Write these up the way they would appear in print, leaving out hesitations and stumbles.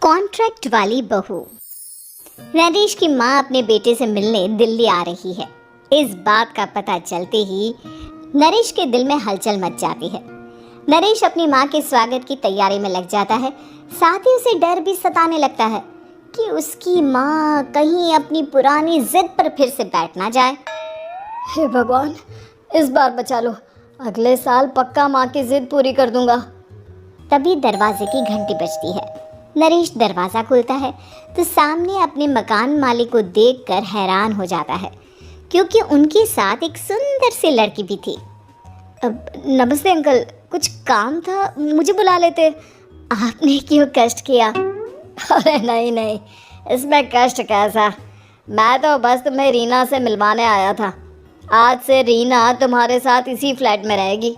Contract वाली बहू। नरेश की माँ अपने बेटे से मिलने दिल्ली आ रही है। इस बात का पता चलते ही नरेश के दिल में हलचल मच जाती है। नरेश अपनी माँ के स्वागत की तैयारी में लग जाता है। साथ ही उसे डर भी सताने लगता है कि उसकी माँ कहीं अपनी पुरानी जिद पर फिर से बैठ ना जाए। हे भगवान, इस बार बचा लो। अगले साल पक्का माँ की जिद पूरी कर दूंगा। तभी दरवाजे की घंटी बजती है। नरेश दरवाज़ा खोलता है तो सामने अपने मकान मालिक को देखकर हैरान हो जाता है, क्योंकि उनके साथ एक सुंदर सी लड़की भी थी। नमस्ते अंकल, कुछ काम था, मुझे बुला लेते। आपने क्यों कष्ट किया? अरे नहीं, इसमें कष्ट कैसा। मैं तो बस तुम्हें रीना से मिलवाने आया था। आज से रीना तुम्हारे साथ इसी फ्लैट में रहेगी।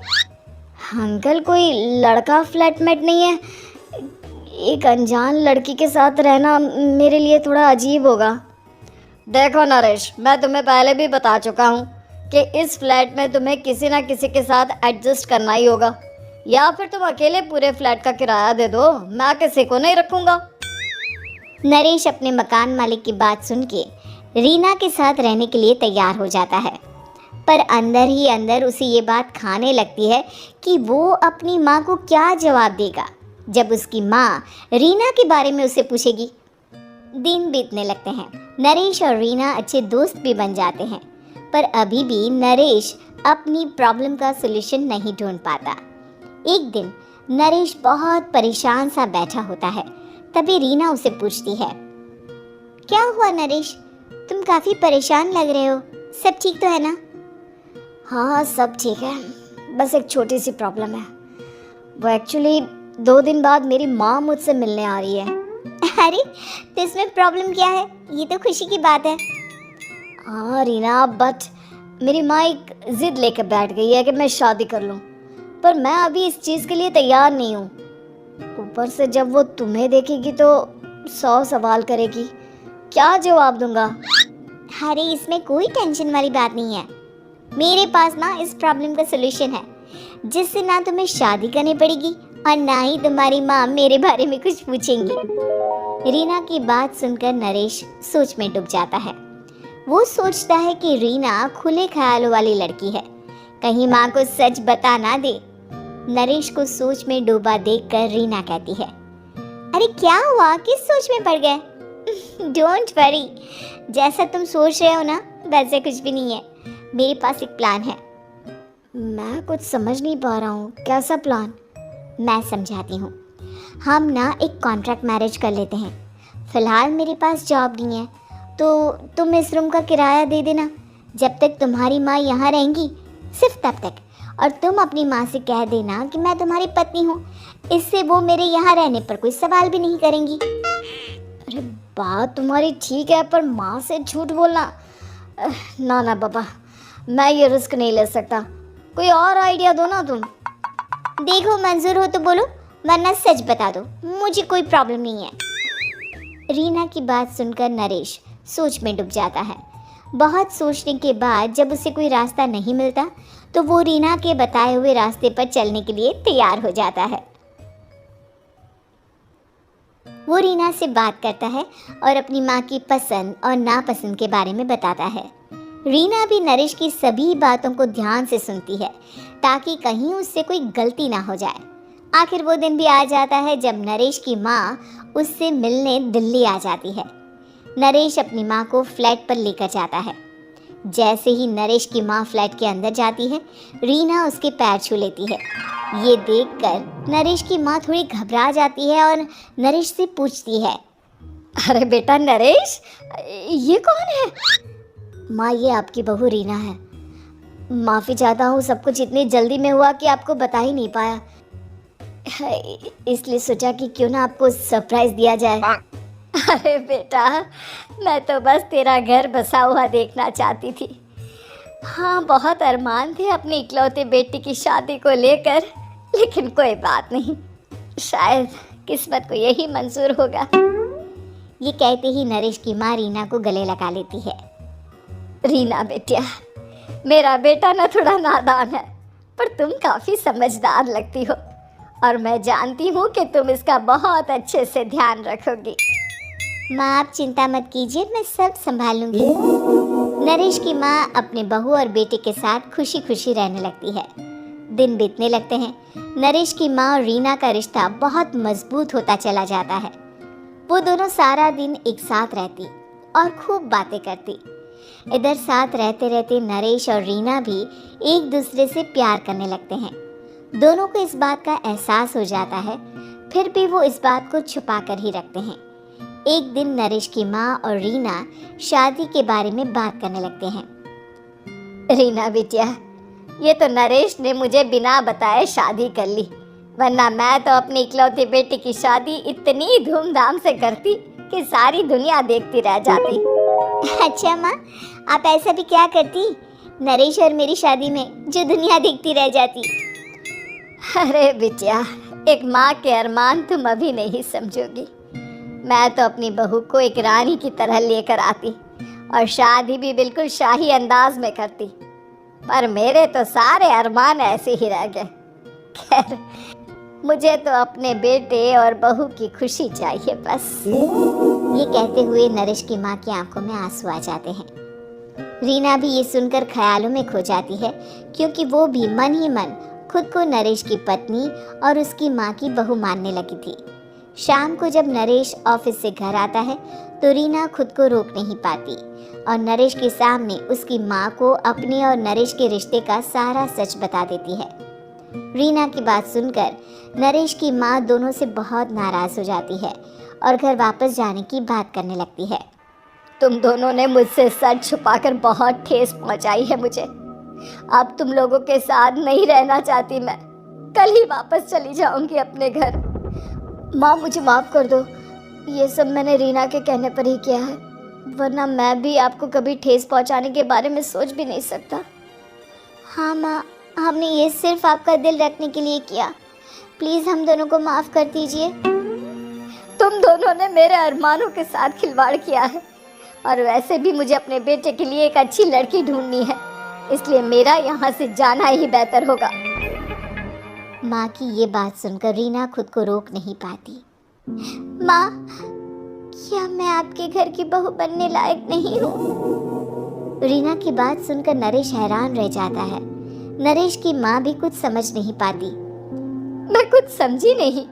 अंकल, कोई लड़का फ्लैटमेट नहीं है? एक अनजान लड़की के साथ रहना मेरे लिए थोड़ा अजीब होगा। देखो नरेश, मैं तुम्हें पहले भी बता चुका हूँ कि इस फ्लैट में तुम्हें किसी ना किसी के साथ एडजस्ट करना ही होगा, या फिर तुम अकेले पूरे फ्लैट का किराया दे दो, मैं किसी को नहीं रखूँगा। नरेश अपने मकान मालिक की बात सुन के रीना के साथ रहने के लिए तैयार हो जाता है, पर अंदर ही अंदर उसे ये बात खाने लगती है कि वो अपनी माँ को क्या जवाब देगा जब उसकी माँ रीना के बारे में उसे पूछेगी। दिन बीतने लगते हैं। नरेश और रीना अच्छे दोस्त भी बन जाते हैं, पर अभी भी नरेश अपनी प्रॉब्लम का सलूशन नहीं ढूंढ पाता। एक दिन नरेश बहुत परेशान सा बैठा होता है। तभी रीना उसे पूछती है, क्या हुआ नरेश, तुम काफ़ी परेशान लग रहे हो, सब ठीक तो है ना? हाँ, सब ठीक है, बस एक छोटी सी प्रॉब्लम है। वो एक्चुअली 2 दिन बाद मेरी माँ मुझसे मिलने आ रही है। अरे, तो इसमें प्रॉब्लम क्या है? ये तो खुशी की बात है। हाँ रीना, बट मेरी माँ एक जिद लेकर बैठ गई है कि मैं शादी कर लूँ, पर मैं अभी इस चीज़ के लिए तैयार नहीं हूँ। ऊपर से जब वो तुम्हें देखेगी तो 100 सवाल करेगी, क्या जवाब दूंगा? अरे, इसमें कोई टेंशन वाली बात नहीं है। मेरे पास ना इस प्रॉब्लम का सलूशन है, जिससे ना तुम्हें शादी करनी पड़ेगी और ना ही तुम्हारी माँ मेरे बारे में कुछ पूछेंगी। रीना की बात सुनकर नरेश सोच में डूब जाता है। वो सोचता है कि रीना खुले ख्यालों वाली लड़की है, कहीं माँ को सच बता ना दे। नरेश को सोच में डूबा देखकर रीना कहती है, अरे क्या हुआ, किस सोच में पड़ गए? डोंट वरी, जैसा तुम सोच रहे हो ना वैसे कुछ भी नहीं है। मेरे पास एक प्लान है। मैं कुछ समझ नहीं पा रहा हूँ, कैसा प्लान? मैं समझाती हूँ। हम ना एक कॉन्ट्रैक्ट मैरिज कर लेते हैं। फ़िलहाल मेरे पास जॉब नहीं है, तो तुम इस रूम का किराया दे देना जब तक तुम्हारी माँ यहाँ रहेंगी, सिर्फ तब तक। और तुम अपनी माँ से कह देना कि मैं तुम्हारी पत्नी हूँ, इससे वो मेरे यहाँ रहने पर कोई सवाल भी नहीं करेंगी। अरे बात तुम्हारी ठीक है, पर माँ से झूठ बोलना, ना बाबा, मैं ये रिस्क नहीं ले सकता। कोई और आइडिया दो ना तुम। देखो, मंजूर हो तो बोलो, वरना सच बता दो, मुझे कोई प्रॉब्लम नहीं है। रीना की बात सुनकर नरेश सोच में डूब जाता है। बहुत सोचने के बाद जब उसे कोई रास्ता नहीं मिलता तो वो रीना के बताए हुए रास्ते पर चलने के लिए तैयार हो जाता है। वो रीना से बात करता है और अपनी माँ की पसंद और नापसंद के बारे में बताता है। रीना भी नरेश की सभी बातों को ध्यान से सुनती है, ताकि कहीं उससे कोई गलती ना हो जाए। आखिर वो दिन भी आ जाता है जब नरेश की माँ उससे मिलने दिल्ली आ जाती है। नरेश अपनी माँ को फ्लैट पर लेकर जाता है। जैसे ही नरेश की माँ फ्लैट के अंदर जाती है, रीना उसके पैर छू लेती है। ये देखकर नरेश की माँ थोड़ी घबरा जाती है और नरेश से पूछती है, अरे बेटा नरेश, ये कौन है? माँ, ये आपकी बहू रीना है। माफ़ी चाहता हूँ, सब कुछ इतनी जल्दी में हुआ कि आपको बता ही नहीं पाया, इसलिए सोचा कि क्यों ना आपको सरप्राइज़ दिया जाए। अरे बेटा, मैं तो बस तेरा घर बसा हुआ देखना चाहती थी। हाँ, बहुत अरमान थे अपने इकलौते बेटी की शादी को लेकर, लेकिन कोई बात नहीं, शायद किस्मत को यही मंजूर होगा। ये कहते ही नरेश की माँ रीना को गले लगा लेती है। रीना बेटिया, मेरा बेटा ना थोड़ा नादान है, पर तुम काफ़ी समझदार लगती हो और मैं जानती हूँ कि तुम इसका बहुत अच्छे से ध्यान रखोगी। माँ आप चिंता मत कीजिए, मैं सब संभाल लूंगी। नरेश की माँ अपने बहू और बेटे के साथ खुशी खुशी रहने लगती है। दिन बीतने लगते हैं। नरेश की माँ और रीना का रिश्ता बहुत मजबूत होता चला जाता है। वो दोनों सारा दिन एक साथ रहती और खूब बातें करती। इधर साथ रहते रहते नरेश और रीना भी एक दूसरे से प्यार करने लगते हैं। दोनों को इस बात का एहसास हो जाता है, फिर भी वो इस बात को छुपा कर ही रखते हैं। एक दिन नरेश की माँ और रीना शादी के बारे में बात करने लगते हैं। रीना बिटिया, ये तो नरेश ने मुझे बिना बताए शादी कर ली, वरना मैं तो अपनी इकलौती बेटी की शादी इतनी धूमधाम से करती कि सारी दुनिया देखती रह जाती। अच्छा माँ, आप ऐसा भी क्या करती नरेश और मेरी शादी में जो दुनिया देखती रह जाती? अरे बिटिया, एक माँ के अरमान तुम अभी नहीं समझोगी। मैं तो अपनी बहू को एक रानी की तरह लेकर आती और शादी भी बिल्कुल शाही अंदाज में करती, पर मेरे तो सारे अरमान ऐसे ही रह गए। खैर, मुझे तो अपने बेटे और बहू की खुशी चाहिए बस। ये कहते हुए नरेश की माँ की आंखों में आंसू आ जाते हैं। रीना भी ये सुनकर ख्यालों में खो जाती है, क्योंकि वो भी मन ही मन खुद को नरेश की पत्नी और उसकी माँ की बहू मानने लगी थी। शाम को जब नरेश ऑफिस से घर आता है तो रीना खुद को रोक नहीं पाती और नरेश के सामने उसकी माँ को अपने और नरेश के रिश्ते का सारा सच बता देती है। रीना की बात सुनकर नरेश की माँ दोनों से बहुत नाराज़ हो जाती है और घर वापस जाने की बात करने लगती है। तुम दोनों ने मुझसे सच छुपाकर बहुत ठेस पहुंचाई है मुझे। अब तुम लोगों के साथ नहीं रहना चाहती मैं, कल ही वापस चली जाऊंगी अपने घर। माँ मुझे माफ़ कर दो, ये सब मैंने रीना के कहने पर ही किया है, वरना मैं भी आपको कभी ठेस पहुंचाने के बारे में सोच भी नहीं सकता। हाँ माँ, हमने ये सिर्फ आपका दिल रखने के लिए किया, प्लीज़ हम दोनों को माफ़ कर दीजिए। तुम दोनों ने मेरे अरमानों के साथ खिलवाड़ किया है और वैसे भी मुझे अपने बेटे के लिए एक अच्छी लड़की ढूंढनी है, इसलिए मेरा यहाँ से जाना ही बेहतर होगा। माँ की ये बात सुनकर रीना खुद को रोक नहीं पाती। माँ, क्या मैं आपके घर की बहू बनने लायक नहीं हूँ? रीना की बात सुनकर नरेश हैरान रह जाता है। नरेश की माँ भी कुछ समझ नहीं पाती। मैं कुछ समझी नहीं,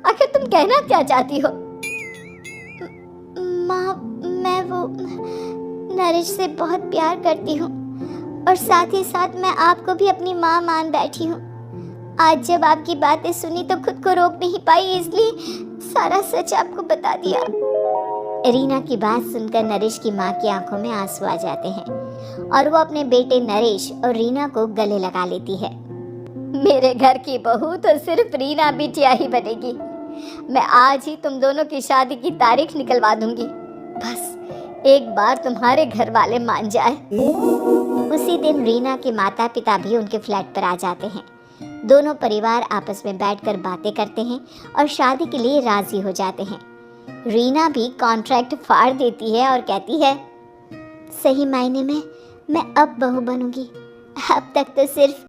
आखिर तुम कहना क्या चाहती हो? माँ, मैं वो नरेश से बहुत प्यार करती हूँ और साथ ही साथ मैं आपको भी अपनी माँ मान बैठी हूँ। आज जब आपकी बातें सुनी तो खुद को रोक नहीं पाई, इसलिए सारा सच आपको बता दिया। रीना की बात सुनकर नरेश की माँ की आंखों में आंसू आ जाते हैं और वो अपने बेटे नरेश और रीना को गले लगा लेती है। मेरे घर की बहू तो सिर्फ रीना बिटिया ही बनेगी। मैं आज ही तुम दोनों की शादी की तारीख निकलवा दूंगी, बस एक बार तुम्हारे घर वाले मान जाए। उसी दिन रीना के माता पिता भी उनके फ्लैट पर आ जाते हैं। दोनों परिवार आपस में बैठकर बातें करते हैं और शादी के लिए राजी हो जाते हैं। रीना भी कॉन्ट्रैक्ट फाड़ देती है और कहती है, सही मायने में मैं अब बहू बनूंगी। अब तक तो सिर्फ